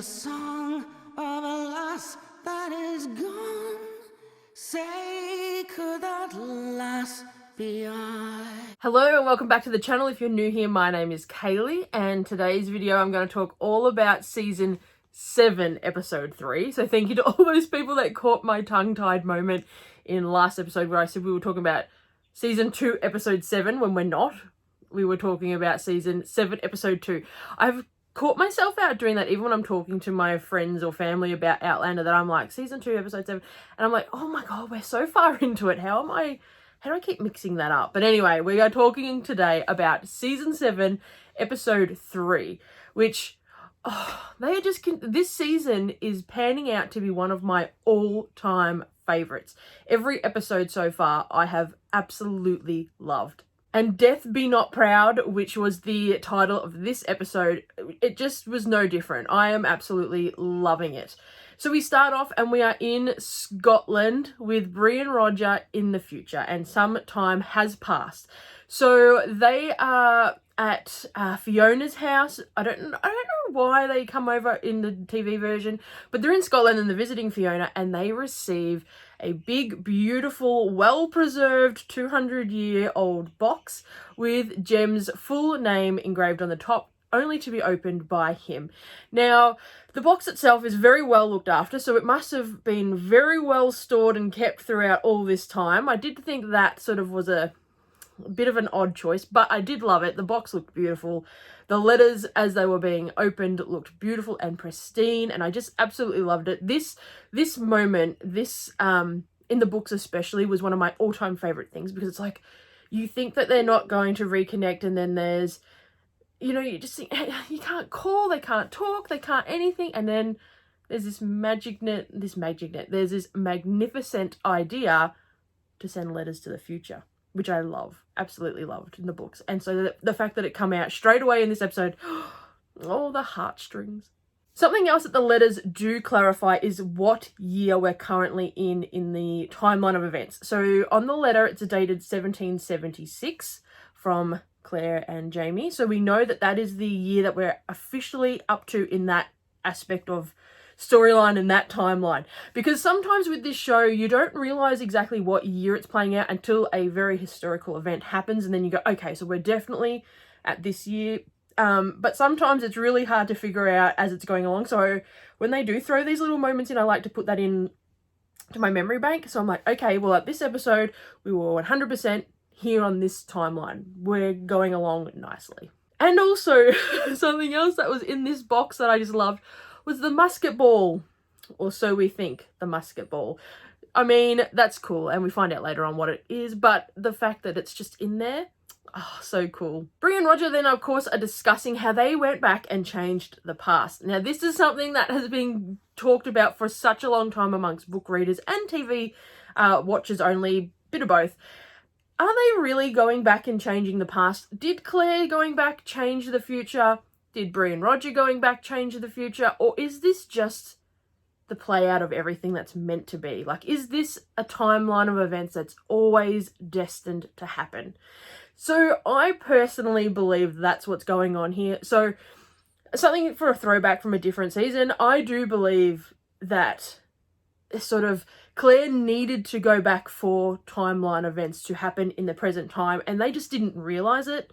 a song of a loss that is gone. Say, could that loss be I? Hello and welcome back to the channel. If you're new here, my name is Kaylee, and today's video I'm going to talk all about season 7 episode 3. So thank you to all those people that caught my tongue-tied moment in last episode where I said we were talking about season 2 episode 7 when we're not. We were talking about season 7 episode 2. I've caught myself out doing that even when I'm talking to my friends or family about Outlander, that I'm like, season 2 episode 7, and I'm like, oh my god, we're so far into it. How do I keep mixing that up? But anyway, we are talking today about season 7 episode 3, which this season is panning out to be one of my all-time favorites. Every episode so far I have absolutely loved. And Death Be Not Proud, which was the title of this episode, it just was no different. I am absolutely loving it. So we start off and we are in Scotland with Bree and Roger in the future, and some time has passed. So they are at Fiona's house. I don't know why they come over in the TV version, but they're in Scotland and they're visiting Fiona, and they receive a big, beautiful, well-preserved 200-year-old box with Jem's full name engraved on the top, only to be opened by him. Now, the box itself is very well looked after, so it must have been very well stored and kept throughout all this time. I did think that sort of was a bit of an odd choice, but I did love it. The box looked beautiful. The letters as they were being opened looked beautiful and pristine, and I just absolutely loved it. This moment, in the books especially, was one of my all-time favorite things, because it's like, you think that they're not going to reconnect, and then there's, you know, you just think, hey, you can't call, they can't talk, they can't anything, and then there's this there's this magnificent idea to send letters to the future, which I love, absolutely loved in the books. And so the fact that it come out straight away in this episode, oh, the heartstrings. Something else that the letters do clarify is what year we're currently in the timeline of events. So on the letter, it's dated 1776 from Claire and Jamie. So we know that that is the year that we're officially up to in that aspect of storyline and that timeline, because sometimes with this show you don't realize exactly what year it's playing out until a very historical event happens, and then you go, okay, so we're definitely at this year. But sometimes it's really hard to figure out as it's going along, so when they do throw these little moments in, I like to put that in to my memory bank. So I'm like, okay, well, at this episode we were 100% here on this timeline, we're going along nicely. And also something else that was in this box that I just loved was the musket ball, or so we think, the musket ball. I mean, that's cool, and we find out later on what it is, but the fact that it's just in there, oh, so cool. Bree and Roger then, of course, are discussing how they went back and changed the past. Now, this is something that has been talked about for such a long time amongst book readers and TV watchers only, bit of both. Are they really going back and changing the past? Did Claire going back change the future? Did Bree and Roger going back change the future? Or is this just the play out of everything that's meant to be? Like, is this a timeline of events that's always destined to happen? So I personally believe that's what's going on here. So something for a throwback from a different season, I do believe that sort of Claire needed to go back for timeline events to happen in the present time, and they just didn't realize it.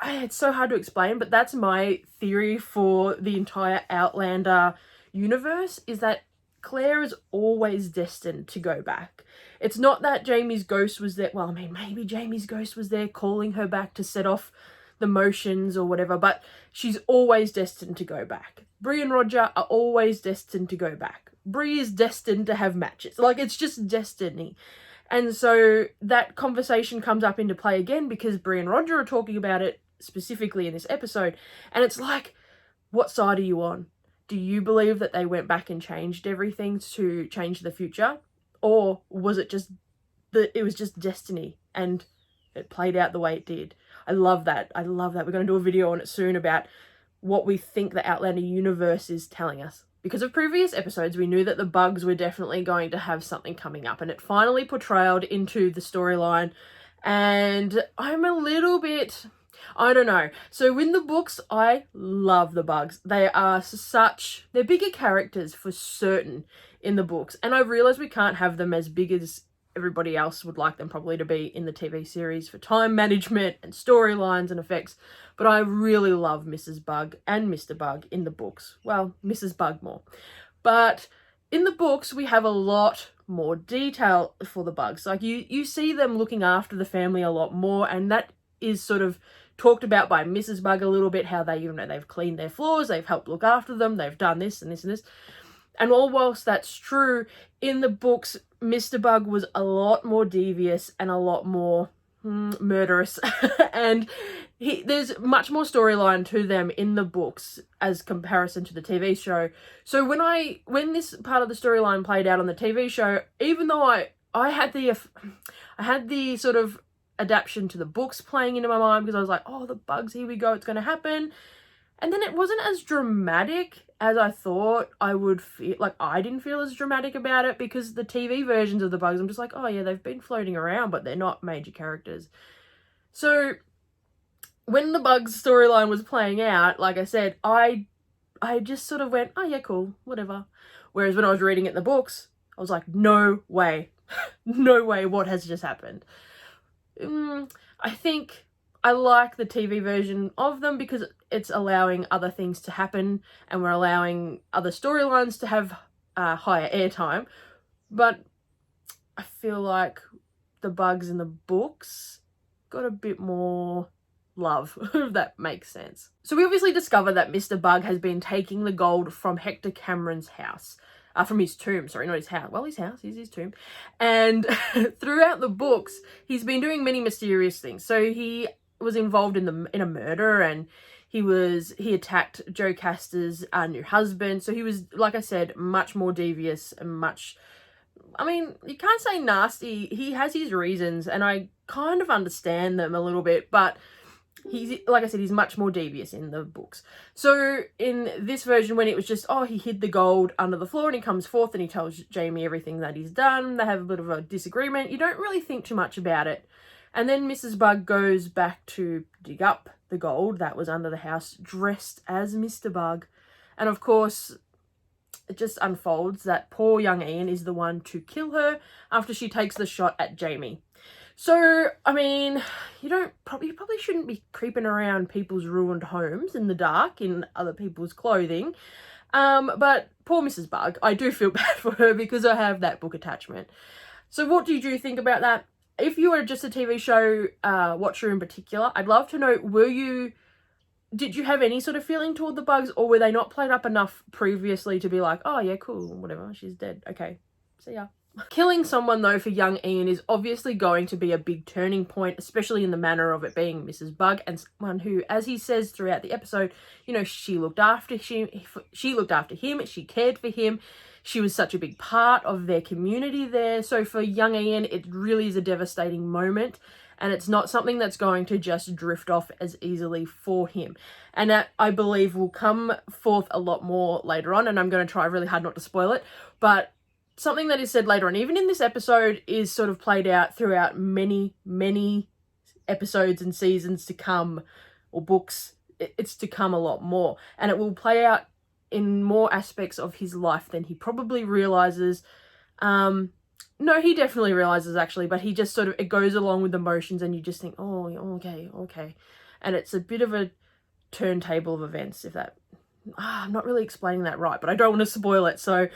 It's so hard to explain, but that's my theory for the entire Outlander universe, is that Claire is always destined to go back. It's not that Jamie's ghost was there. Well, I mean, maybe Jamie's ghost was there calling her back to set off the motions or whatever, but she's always destined to go back. Bree and Roger are always destined to go back. Bree is destined to have matches. Like, it's just destiny. And so that conversation comes up into play again, because Bree and Roger are talking about it specifically in this episode, and it's like, what side are you on? Do you believe that they went back and changed everything to change the future, or was it just that it was just destiny and it played out the way it did? I love that. We're going to do a video on it soon about what we think the Outlander universe is telling us. Because of previous episodes, we knew that the bugs were definitely going to have something coming up, and it finally portrayed into the storyline. And I'm a little bit, I don't know. So in the books, I love the bugs. They're bigger characters for certain in the books. And I realize we can't have them as big as everybody else would like them probably to be in the TV series for time management and storylines and effects. But I really love Mrs. Bug and Mr. Bug in the books. Well, Mrs. Bug more. But in the books, we have a lot more detail for the bugs. Like you see them looking after the family a lot more, and that is sort of talked about by Mrs. Bug a little bit, how they, you know, they've cleaned their floors, they've helped look after them, they've done this and this and this. And all whilst that's true, in the books, Mr. Bug was a lot more devious and a lot more murderous. And there's much more storyline to them in the books as comparison to the TV show. So when this part of the storyline played out on the TV show, even though I had the sort of adaptation to the books playing into my mind, because I was like, oh, the bugs, here we go, it's going to happen. And then it wasn't as dramatic as I thought I would feel. Like, I didn't feel as dramatic about it, because the TV versions of the bugs, I'm just like, oh yeah, they've been floating around, but they're not major characters. So when the bugs storyline was playing out, like I said, I just sort of went, oh yeah, cool, whatever. Whereas when I was reading it in the books, I was like, no way. No way, what has just happened? I think I like the TV version of them because it's allowing other things to happen, and we're allowing other storylines to have higher airtime. But I feel like the bugs in the books got a bit more love, if that makes sense. So we obviously discover that Mr. Bug has been taking the gold from Hector Cameron's house. From his tomb, sorry, not his house. Well, his house is his tomb. And throughout the books, he's been doing many mysterious things. So he was involved in a murder, and he attacked Joe Castor's new husband. So he was, like I said, much more devious and much, I mean, you can't say nasty. He has his reasons, and I kind of understand them a little bit, but he's, like I said, he's much more devious in the books. So in this version, when it was just, oh, he hid the gold under the floor, and he comes forth and he tells Jamie everything that he's done. They have a bit of a disagreement. You don't really think too much about it. And then Mrs. Bug goes back to dig up the gold that was under the house, dressed as Mr. Bug. And of course, it just unfolds that poor young Ian is the one to kill her after she takes the shot at Jamie. So, I mean, you probably shouldn't be creeping around people's ruined homes in the dark in other people's clothing. But poor Mrs. Bug, I do feel bad for her because I have that book attachment. So what did you think about that? If you were just a TV show watcher in particular, I'd love to know, did you have any sort of feeling toward the bugs, or were they not played up enough previously to be like, oh yeah, cool, whatever, she's dead, okay, see ya. Killing someone, though, for young Ian is obviously going to be a big turning point, especially in the manner of it being Mrs. Bug, and someone who, as he says throughout the episode, you know, she looked after him, she cared for him, she was such a big part of their community there. So for young Ian, it really is a devastating moment, and it's not something that's going to just drift off as easily for him. And that, I believe, will come forth a lot more later on, and I'm going to try really hard not to spoil it, but something that is said later on, even in this episode, is sort of played out throughout many, many episodes and seasons to come, or books. It's to come a lot more. And it will play out in more aspects of his life than he probably realizes. No, he definitely realizes, actually, but he just sort of, it goes along with the motions, and you just think, oh, okay. And it's a bit of a turntable of events, if that... I'm not really explaining that right, but I don't want to spoil it, so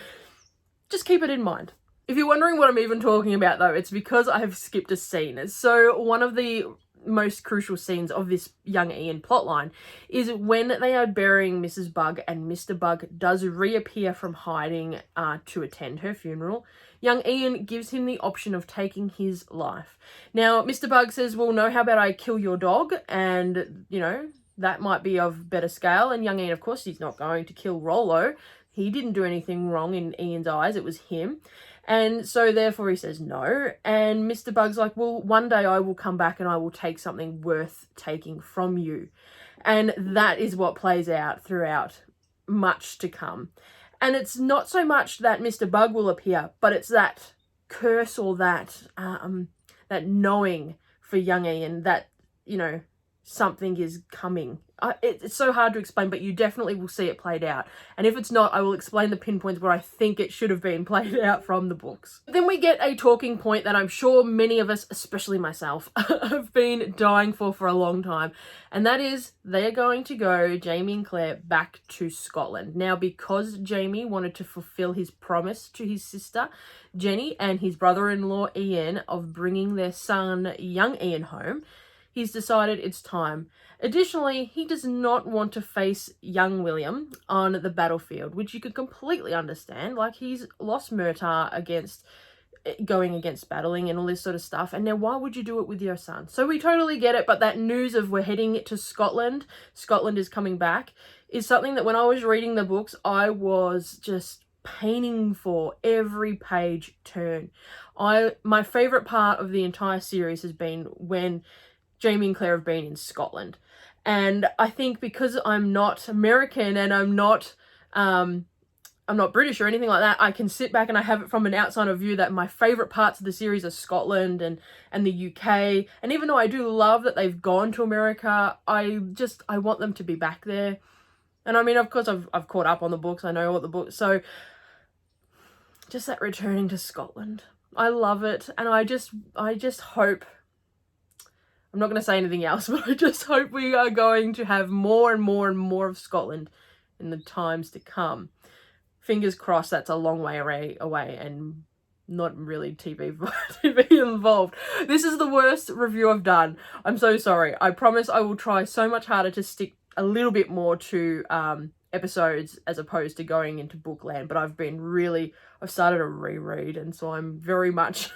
just keep it in mind. If you're wondering what I'm even talking about, though, it's because I have skipped a scene. So one of the most crucial scenes of this young Ian plotline is when they are burying Mrs. Bug, and Mr. Bug does reappear from hiding to attend her funeral. Young Ian gives him the option of taking his life. Now, Mr. Bug says, well, no, how about I kill your dog? And, you know, that might be of better scale. And young Ian, of course, he's not going to kill Rollo. He didn't do anything wrong in Ian's eyes. It was him. And so therefore he says no. And Mr. Bug's like, well, one day I will come back and I will take something worth taking from you. And that is what plays out throughout, much to come. And it's not so much that Mr. Bug will appear, but it's that curse, or that that knowing for young Ian that, you know, something is coming. It's so hard to explain, but you definitely will see it played out. And if it's not, I will explain the pinpoints where I think it should have been played out from the books. Then we get a talking point that I'm sure many of us, especially myself, have been dying for a long time. And that is they are going to go, Jamie and Claire, back to Scotland. Now, because Jamie wanted to fulfill his promise to his sister, Jenny, and his brother-in-law, Ian, of bringing their son, young Ian, home, he's decided it's time. Additionally, he does not want to face young William on the battlefield, which you could completely understand. Like, he's lost Murtagh going against battling and all this sort of stuff. And now why would you do it with your son? So we totally get it. But that news of we're heading to Scotland is coming back, is something that when I was reading the books, I was just paining for every page turn. My favorite part of the entire series has been when Jamie and Claire have been in Scotland. And I think because I'm not American and I'm not British or anything like that, I can sit back and I have it from an outsider view that my favorite parts of the series are Scotland and the UK. And even though I do love that they've gone to America, I want them to be back there. And I mean, of course, I've caught up on the books. I know what the books. So just that returning to Scotland, I love it. And I just hope, I'm not going to say anything else, but I just hope we are going to have more and more and more of Scotland in the times to come. Fingers crossed that's a long way away and not really TV involved. This is the worst review I've done. I'm so sorry. I promise I will try so much harder to stick a little bit more to episodes as opposed to going into bookland, but I've started a reread, and so I'm very much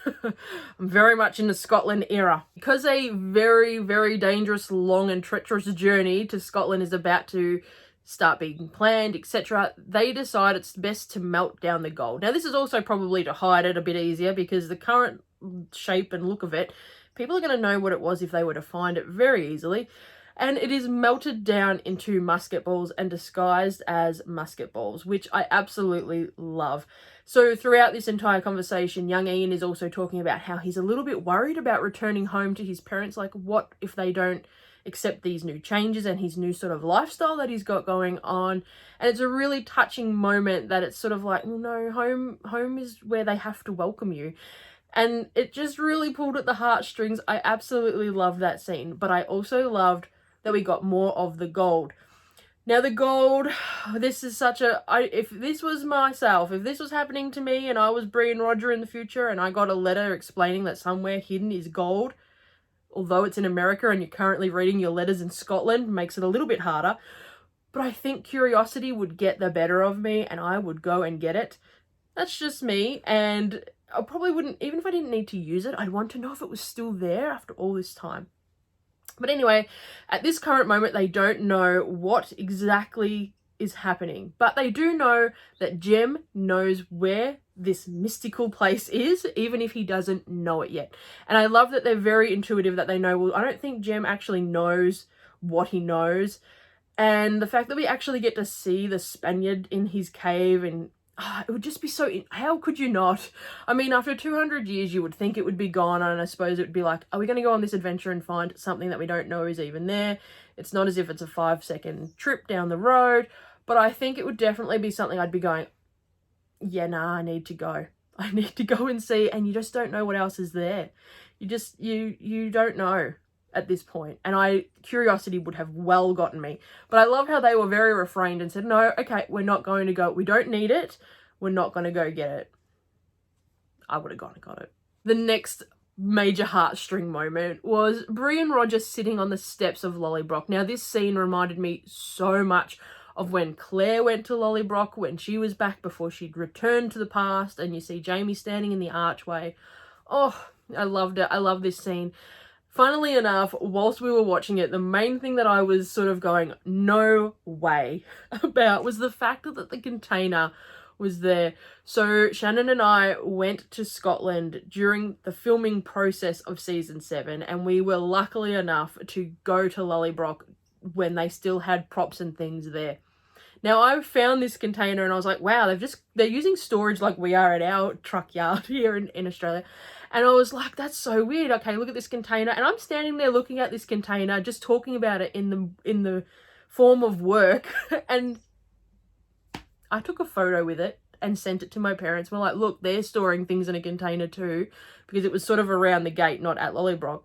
in the Scotland era. Because a very, very dangerous, long and treacherous journey to Scotland is about to start being planned, etc., they decide it's best to melt down the gold. Now, this is also probably to hide it a bit easier, because the current shape and look of it, people are going to know what it was if they were to find it very easily. And it is melted down into musket balls and disguised as musket balls, which I absolutely love. So throughout this entire conversation, young Ian is also talking about how he's a little bit worried about returning home to his parents. Like, what if they don't accept these new changes and his new sort of lifestyle that he's got going on? And it's a really touching moment that it's sort of like, well, no, home is where they have to welcome you. And it just really pulled at the heartstrings. I absolutely love that scene. But I also loved that we got more of the gold. Now, the gold, this is such a... if this was myself, if this was happening to me and I was Bree and Roger in the future and I got a letter explaining that somewhere hidden is gold, although it's in America and you're currently reading your letters in Scotland, makes it a little bit harder. But I think curiosity would get the better of me and I would go and get it. That's just me. And I probably wouldn't, even if I didn't need to use it, I'd want to know if it was still there after all this time. But anyway, at this current moment, they don't know what exactly is happening. But they do know that Jem knows where this mystical place is, even if he doesn't know it yet. And I love that they're very intuitive, that they know, well, I don't think Jem actually knows what he knows. And the fact that we actually get to see the Spaniard in his cave, and it would just be so... how could you not? I mean, after 200 years, you would think it would be gone, and I suppose it would be like, are we going to go on this adventure and find something that we don't know is even there? It's not as if it's a 5-second trip down the road, but I think it would definitely be something I'd be going, yeah, nah, I need to go. I need to go and see, and you just don't know what else is there. You don't know at this point, and curiosity would have well gotten me. But I love how they were very refrained and said, no, okay, we're not going to go. We don't need it. We're not going to go get it. I would have gone and got it. The next major heartstring moment was Bree and Roger sitting on the steps of Lollybrock. Now, this scene reminded me so much of when Claire went to Lollybrock, when she was back before she'd returned to the past, and you see Jamie standing in the archway. Oh, I loved it. I love this scene. Funnily enough, whilst we were watching it, the main thing that I was sort of going, no way, about was the fact that the container was there. So Shannon and I went to Scotland during the filming process of season 7, and we were lucky enough to go to Lollybrock when they still had props and things there. Now I found this container and I was like, wow, they're using storage like we are at our truck yard here in Australia. And I was like, that's so weird. Okay, look at this container. And I'm standing there looking at this container, just talking about it in the form of work. And I took a photo with it and sent it to my parents. We're like, look, they're storing things in a container too, because it was sort of around the gate, not at Lollybrock.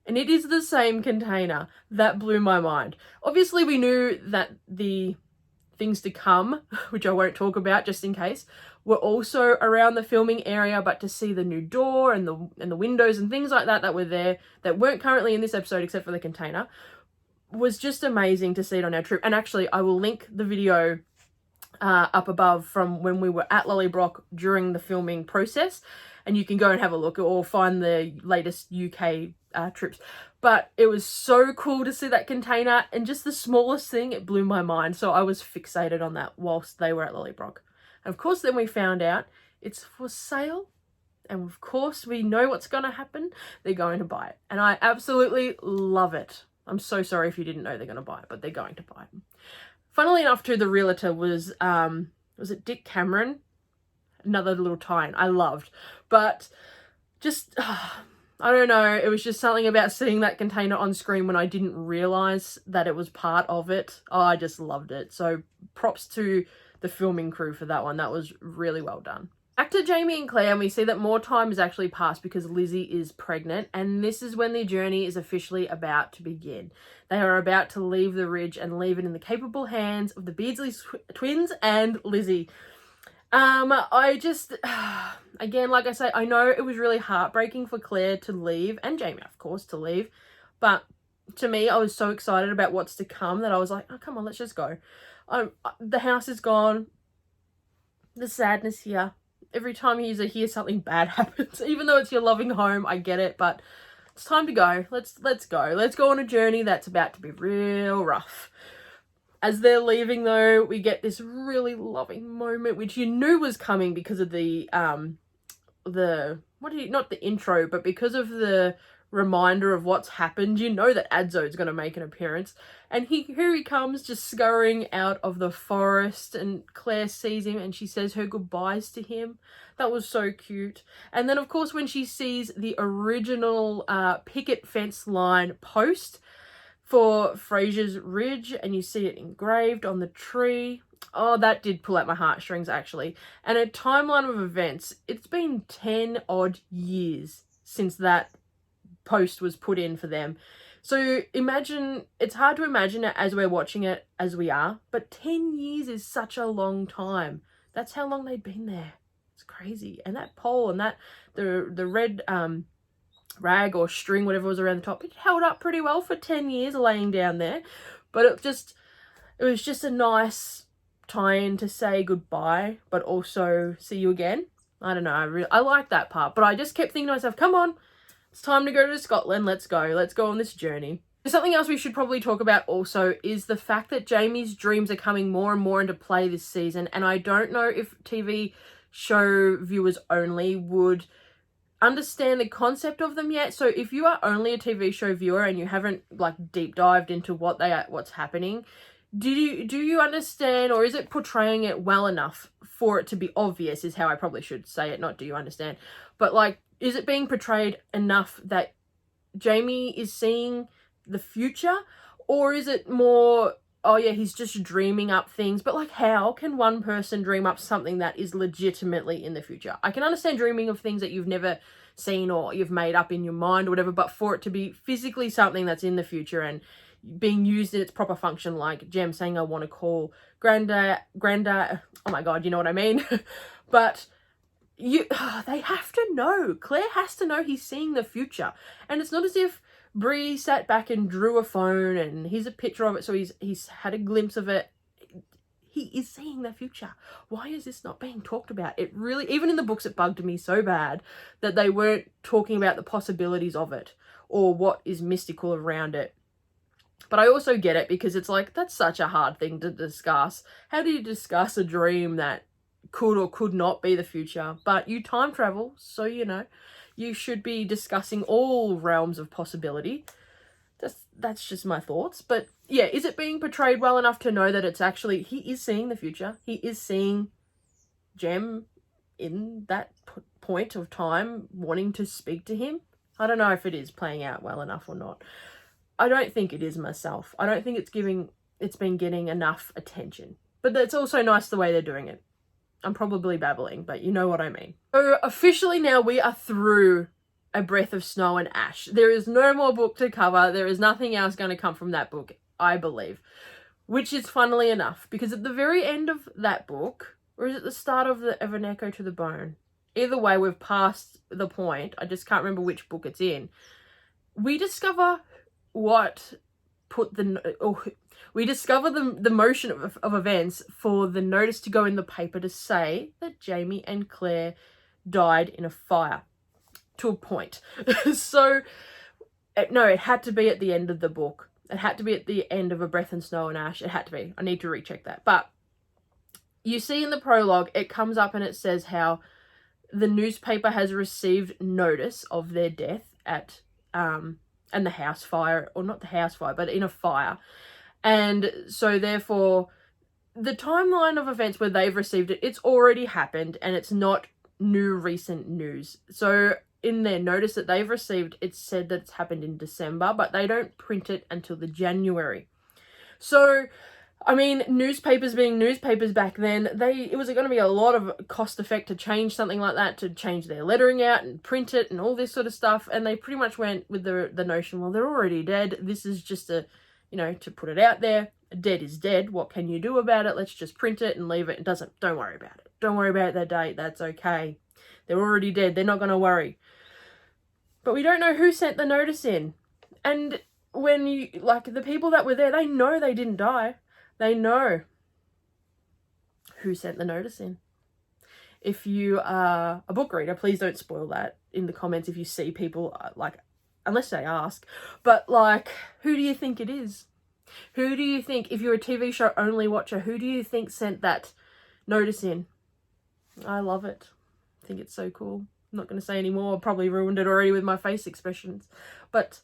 And it is the same container. That blew my mind. Obviously, we knew that the things to come, which I won't talk about just in case, were also around the filming area, but to see the new door and the windows and things like that that were there that weren't currently in this episode except for the container was just amazing to see it on our trip. And actually, I will link the video up above from when we were at Lollybrock during the filming process, and you can go and have a look or find the latest UK trips. But it was so cool to see that container, and just the smallest thing, it blew my mind. So I was fixated on that whilst they were at Lollybrock. And of course, then we found out it's for sale. And of course, we know what's going to happen. They're going to buy it. And I absolutely love it. I'm so sorry if you didn't know they're going to buy it, but they're going to buy it. Funnily enough, too, the realtor was it Dick Cameron? Another little tie-in I loved. But just, I don't know, it was just something about seeing that container on screen when I didn't realise that it was part of it. Oh, I just loved it. So props to the filming crew for that one. That was really well done. Back to Jamie and Claire, and we see that more time has actually passed because Lizzie is pregnant, and this is when their journey is officially about to begin. They are about to leave the ridge and leave it in the capable hands of the Beardsley twins and Lizzie. I just, again, like I say, I know it was really heartbreaking for Claire to leave, and Jamie, of course, to leave, but to me, I was so excited about what's to come that I was like, oh, come on, let's just go. The house is gone. The sadness here. Every time you hear something bad happens, even though it's your loving home, I get it, but it's time to go. Let's go. Let's go on a journey that's about to be real rough. As they're leaving, though, we get this really loving moment, which you knew was coming because of not the intro, but because of the reminder of what's happened. You know that Adzo's going to make an appearance, and here he comes, just scurrying out of the forest, and Claire sees him and she says her goodbyes to him. That was so cute. And then of course when she sees the original picket fence line post for Fraser's Ridge, and you see it engraved on the tree, oh, that did pull at my heartstrings actually. And a timeline of events, it's been 10 odd years since that post was put in for them. So imagine, it's hard to imagine it as we're watching it as we are, but 10 years is such a long time. That's how long they'd been there. It's crazy. And that pole and that the red rag or string, whatever was around the top, it held up pretty well for 10 years laying down there. But it was just a nice tie-in to say goodbye, but also see you again. I don't know, I like that part, but I just kept thinking to myself, come on, it's time to go to Scotland. Let's go on this journey. Something else we should probably talk about also is the fact that Jamie's dreams are coming more and more into play this season. And I don't know if TV show viewers only would understand the concept of them yet. So if you are only a TV show viewer and you haven't like deep dived into what's happening, do you understand, or is it portraying it well enough for it to be obvious, is how I probably should say it, not do you understand. But like, is it being portrayed enough that Jamie is seeing the future, or is it more, oh yeah, he's just dreaming up things? But like, how can one person dream up something that is legitimately in the future? I can understand dreaming of things that you've never seen or you've made up in your mind or whatever, but for it to be physically something that's in the future and being used in its proper function, like Jem saying, I want to call Grandad, oh my God, you know what I mean? But they have to know. Claire has to know he's seeing the future. And it's not as if Bree sat back and drew a phone and here's a picture of it, so he's had a glimpse of it. He is seeing the future. Why is this not being talked about? It really, even in the books, it bugged me so bad that they weren't talking about the possibilities of it or what is mystical around it. But I also get it, because it's like, that's such a hard thing to discuss. How do you discuss a dream that could or could not be the future? But you time travel, so you know, you should be discussing all realms of possibility. That's just my thoughts. But yeah, is it being portrayed well enough to know that it's actually, he is seeing the future. He is seeing Jem in that point of time wanting to speak to him. I don't know if it is playing out well enough or not. I don't think it is myself. I don't think it's been getting enough attention. But it's also nice the way they're doing it. I'm probably babbling, but you know what I mean. So officially now we are through A Breath of Snow and Ash. There is no more book to cover. There is nothing else going to come from that book, I believe. Which is funnily enough, because at the very end of that book, or is it the start of An Echo to the Bone? Either way, we've passed the point. I just can't remember which book it's in. We discover we discover the motion of events for the notice to go in the paper to say that Jamie and Claire died in a fire. To a point. So, no, it had to be at the end of the book. It had to be at the end of A Breath of Snow and Ash. It had to be. I need to recheck that. But you see in the prologue, it comes up and it says how the newspaper has received notice of their death at and the house fire, or not the house fire, but in a fire. And so therefore, the timeline of events where they've received it, it's already happened and it's not new recent news. So in their notice that they've received, it's said that it's happened in December, but they don't print it until the January. So, I mean, newspapers being newspapers back then, it was going to be a lot of cost effect to change something like that, to change their lettering out and print it and all this sort of stuff. And they pretty much went with the notion, well, they're already dead. This is just to put it out there. Dead is dead. What can you do about it? Let's just print it and leave it. Don't worry about it. Don't worry about that date. That's okay. They're already dead. They're not going to worry. But we don't know who sent the notice in. And when the people that were there, they know they didn't die. They know who sent the notice in. If you are a book reader, please don't spoil that in the comments if you see people, unless they ask. But, who do you think it is? Who do you think, if you're a TV show only watcher, who do you think sent that notice in? I love it. I think it's so cool. I'm not going to say any more. I probably ruined it already with my face expressions. But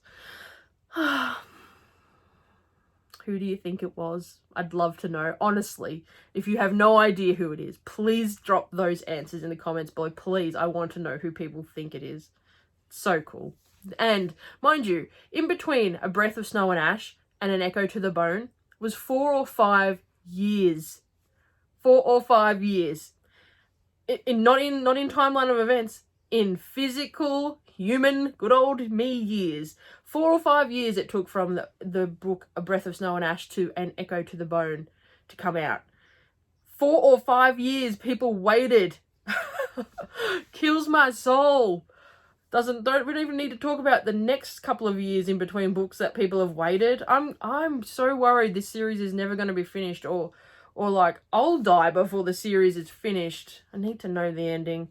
who do you think it was? I'd love to know. Honestly, if you have no idea who it is, please drop those answers in the comments below. Please, I want to know who people think it is. So cool. And, mind you, in between A Breath of Snow and Ash and An Echo to the Bone was 4 or 5 years. 4 or 5 years. Not in timeline of events. In physical, human, good old me years. 4 or 5 years it took from the book A Breath of Snow and Ash to An Echo to the Bone to come out. 4 or 5 years people waited. Kills my soul. We don't even need to talk about the next couple of years in between books that people have waited. I'm so worried this series is never going to be finished, or I'll die before the series is finished. I need to know the ending.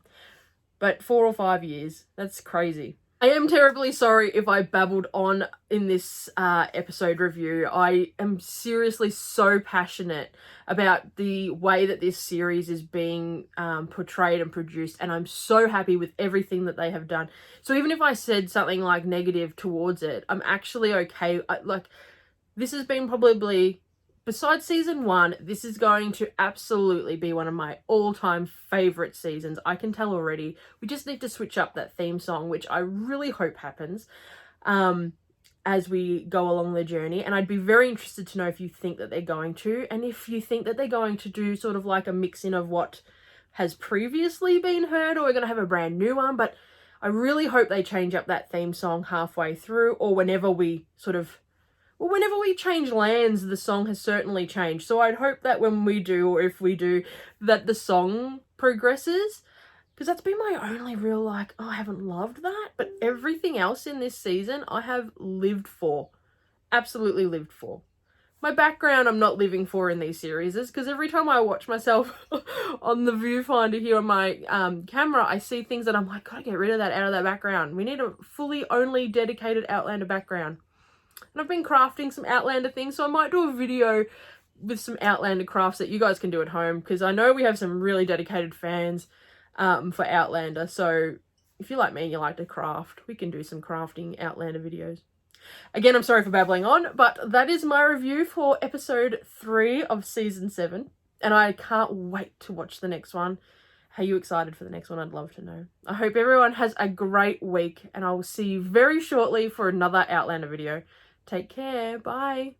But 4 or 5 years, that's crazy. I am terribly sorry if I babbled on in this episode review. I am seriously so passionate about the way that this series is being portrayed and produced, and I'm so happy with everything that they have done. So even if I said something negative towards it, I'm actually okay. This has been probably, besides season 1, this is going to absolutely be one of my all-time favourite seasons. I can tell already. We just need to switch up that theme song, which I really hope happens as we go along the journey. And I'd be very interested to know if you think that they're going to, and if you think that they're going to do sort of a mix-in of what has previously been heard, or we're going to have a brand new one. But I really hope they change up that theme song halfway through, or whenever we whenever we change lands, the song has certainly changed. So I'd hope that when we do, or if we do, that the song progresses. Because that's been my only real, I haven't loved that. But everything else in this season, I have lived for. Absolutely lived for. My background, I'm not living for in these series. Because every time I watch myself on the viewfinder here on my camera, I see things that I'm like, gotta get rid of that out of that background. We need a fully only dedicated Outlander background. And I've been crafting some Outlander things, so I might do a video with some Outlander crafts that you guys can do at home, because I know we have some really dedicated fans for Outlander. So if you're like me and you like to craft, we can do some crafting Outlander videos. Again, I'm sorry for babbling on, but that is my review for episode 3 of season 7. And I can't wait to watch the next one. Are you excited for the next one? I'd love to know. I hope everyone has a great week, and I will see you very shortly for another Outlander video. Take care. Bye.